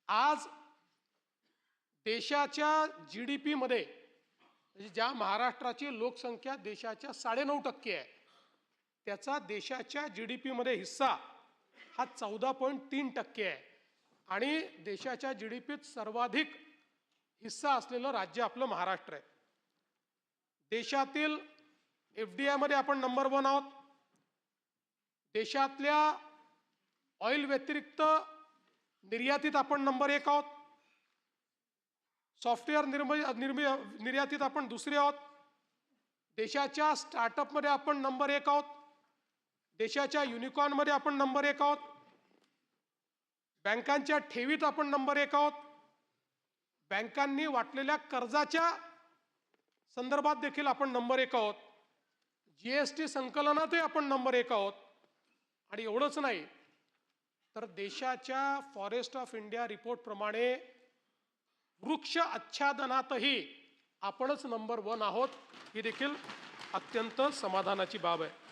आज देशाच्या GDP मध्ये ज्या महाराष्ट्राची लोकसंख्या देशाच्या 9.5% आहे, त्याचा देशाच्या GDP मध्ये हिस्सा हा 14.3% आहे आणि देशाच्या GDPत सर्वाधिक हिस्सा असलेलं राज्य आपलं महाराष्ट्र आहे। देशातील FDI मध्ये आपण नंबर 1 आहोत। देशातल्या ऑइल व्यतिरिक्त निर्यातीत आपण नंबर 1 आहोत। सॉफ्टवेअर निर्यातीत आपण दुसरे आहोत। देशाच्या स्टार्टअप मध्ये आपण नंबर 1 आहोत। देशाच्या युनिकॉर्न मध्ये आपण नंबर 1 आहोत। बँकांच्या ठेवीत आपण नंबर 1 आहोत। बँकांनी वाटलेल्या कर्जाच्या संदर्भात देखील आपण नंबर 1 आहोत। GST संकलनातही आपण नंबर 1 आहोत। आणि एवढंच नाही तर देशाच्या फॉरेस्ट ऑफ इंडिया रिपोर्ट प्रमाणे वृक्ष आच्छादनातही आपणच नंबर 1 आहोत। ही देखील अत्यंत समाधानाची बाब आहे।